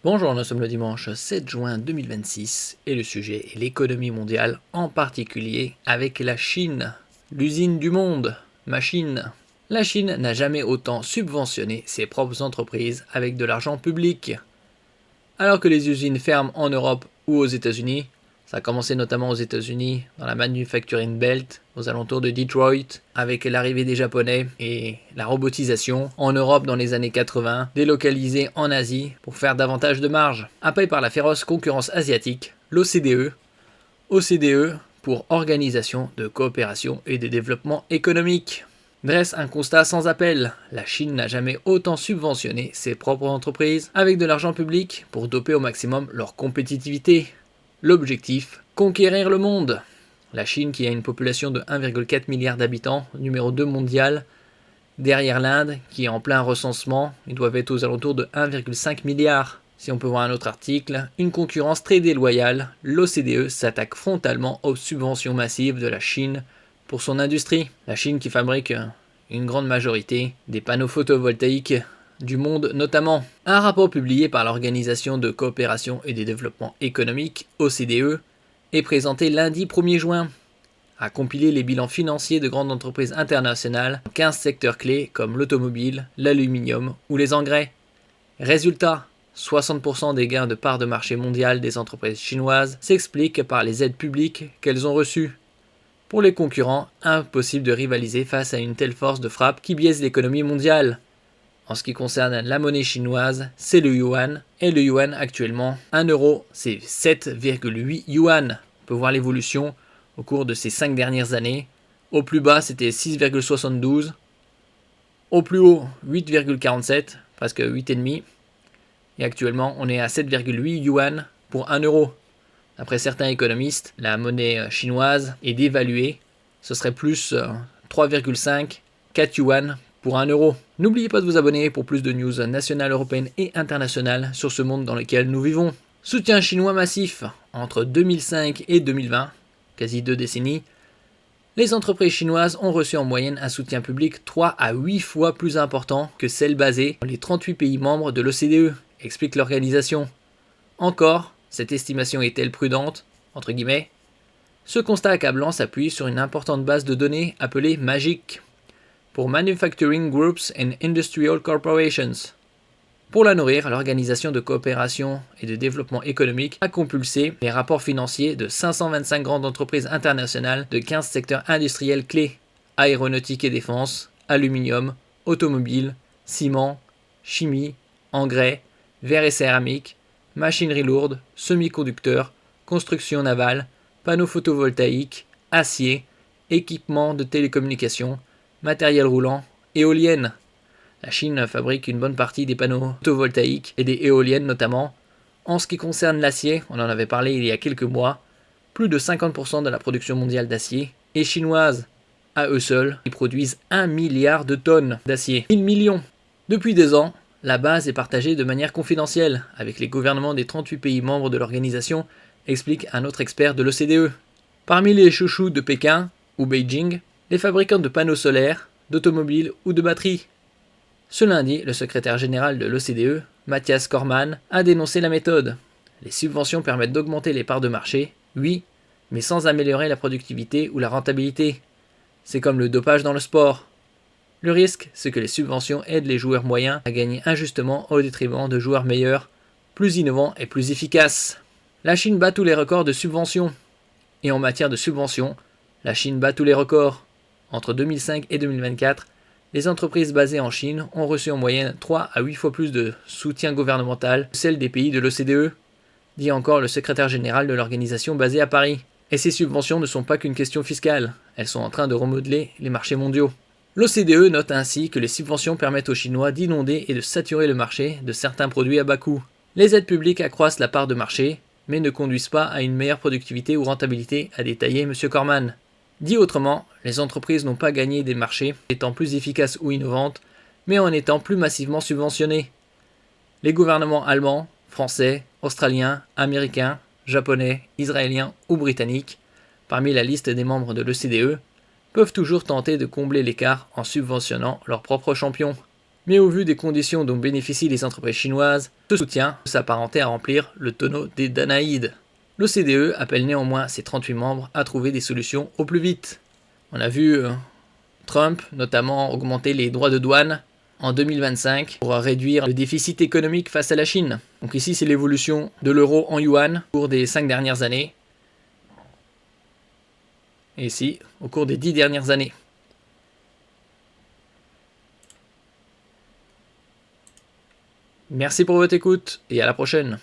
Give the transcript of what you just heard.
Bonjour, nous sommes le dimanche 7 juin 2026 et le sujet est l'économie mondiale, en particulier avec la Chine, l'usine du monde, machine. La Chine n'a jamais autant subventionné ses propres entreprises avec de l'argent public. Alors que les usines ferment en Europe ou aux États-Unis, ça a commencé notamment aux États-Unis, dans la Manufacturing Belt, aux alentours de Detroit, avec l'arrivée des Japonais et la robotisation. En Europe, dans les années 80, délocalisée en Asie pour faire davantage de marge. Happé par la féroce concurrence asiatique, l'OCDE pour Organisation de coopération et de développement économique, dresse un constat sans appel. La Chine n'a jamais autant subventionné ses propres entreprises avec de l'argent public pour doper au maximum leur compétitivité. L'objectif, conquérir le monde. La Chine, qui a une population de 1,4 milliard d'habitants, numéro 2 mondial, derrière l'Inde, qui est en plein recensement, ils doivent être aux alentours de 1,5 milliard. Si on peut voir un autre article, une concurrence très déloyale, l'OCDE s'attaque frontalement aux subventions massives de la Chine pour son industrie. La Chine qui fabrique une grande majorité des panneaux photovoltaïques du monde notamment. Un rapport publié par l'Organisation de coopération et de développement économique, OCDE, est présenté lundi 1er juin, a compilé les bilans financiers de grandes entreprises internationales dans 15 secteurs clés comme l'automobile, l'aluminium ou les engrais. Résultat, 60% des gains de part de marché mondial des entreprises chinoises s'expliquent par les aides publiques qu'elles ont reçues. Pour les concurrents, impossible de rivaliser face à une telle force de frappe qui biaise l'économie mondiale. En ce qui concerne la monnaie chinoise, c'est le yuan, et le yuan actuellement, 1 euro, c'est 7,8 yuan. On peut voir l'évolution au cours de ces 5 dernières années. Au plus bas, c'était 6,72, au plus haut, 8,47, presque 8,5, et actuellement, on est à 7,8 yuan pour 1 euro. D'après certains économistes, la monnaie chinoise est dévaluée, ce serait plus 3,5, 4 yuan pour 1 euro. N'oubliez pas de vous abonner pour plus de news nationales, européennes et internationales sur ce monde dans lequel nous vivons. Soutien chinois massif. Entre 2005 et 2020, quasi 2 décennies, les entreprises chinoises ont reçu en moyenne un soutien public 3 à 8 fois plus important que celle basée dans les 38 pays membres de l'OCDE, explique l'organisation. Encore, cette estimation est-elle prudente, entre guillemets? Ce constat accablant s'appuie sur une importante base de données appelée MAGIC, pour Manufacturing Groups and Industrial Corporations. Pour la nourrir, l'Organisation de coopération et de développement économique a compulsé les rapports financiers de 525 grandes entreprises internationales de 15 secteurs industriels clés: aéronautique et défense, aluminium, automobile, ciment, chimie, engrais, verre et céramique, machinerie lourde, semi-conducteurs, construction navale, panneaux photovoltaïques, acier, équipements de télécommunications, matériel roulant, éoliennes. La Chine fabrique une bonne partie des panneaux photovoltaïques et des éoliennes notamment. En ce qui concerne l'acier, on en avait parlé il y a quelques mois, plus de 50% de la production mondiale d'acier est chinoise. À eux seuls, ils produisent 1 milliard de tonnes d'acier. 1000 millions. Depuis 2 ans, la base est partagée de manière confidentielle avec les gouvernements des 38 pays membres de l'organisation, explique un autre expert de l'OCDE. Parmi les chouchous de Pékin ou Beijing, les fabricants de panneaux solaires, d'automobiles ou de batteries. Ce lundi, le secrétaire général de l'OCDE, Matthias Cormann, a dénoncé la méthode. Les subventions permettent d'augmenter les parts de marché, oui, mais sans améliorer la productivité ou la rentabilité. C'est comme le dopage dans le sport. Le risque, c'est que les subventions aident les joueurs moyens à gagner injustement au détriment de joueurs meilleurs, plus innovants et plus efficaces. La Chine bat tous les records de subventions. Et en matière de subventions, la Chine bat tous les records. Entre 2005 et 2024, les entreprises basées en Chine ont reçu en moyenne 3 à 8 fois plus de soutien gouvernemental que celles des pays de l'OCDE, dit encore le secrétaire général de l'organisation basée à Paris. Et ces subventions ne sont pas qu'une question fiscale, elles sont en train de remodeler les marchés mondiaux. L'OCDE note ainsi que les subventions permettent aux Chinois d'inonder et de saturer le marché de certains produits à bas coût. Les aides publiques accroissent la part de marché, mais ne conduisent pas à une meilleure productivité ou rentabilité, a détaillé M. Cormann. Dit autrement, les entreprises n'ont pas gagné des marchés étant plus efficaces ou innovantes, mais en étant plus massivement subventionnées. Les gouvernements allemands, français, australiens, américains, japonais, israéliens ou britanniques, parmi la liste des membres de l'OCDE, peuvent toujours tenter de combler l'écart en subventionnant leurs propres champions. Mais au vu des conditions dont bénéficient les entreprises chinoises, ce soutien peut s'apparenter à remplir le tonneau des Danaïdes. L'OCDE appelle néanmoins ses 38 membres à trouver des solutions au plus vite. On a vu Trump notamment augmenter les droits de douane en 2025 pour réduire le déficit économique face à la Chine. Donc ici c'est l'évolution de l'euro en yuan au cours des 5 dernières années. Et ici au cours des 10 dernières années. Merci pour votre écoute et à la prochaine.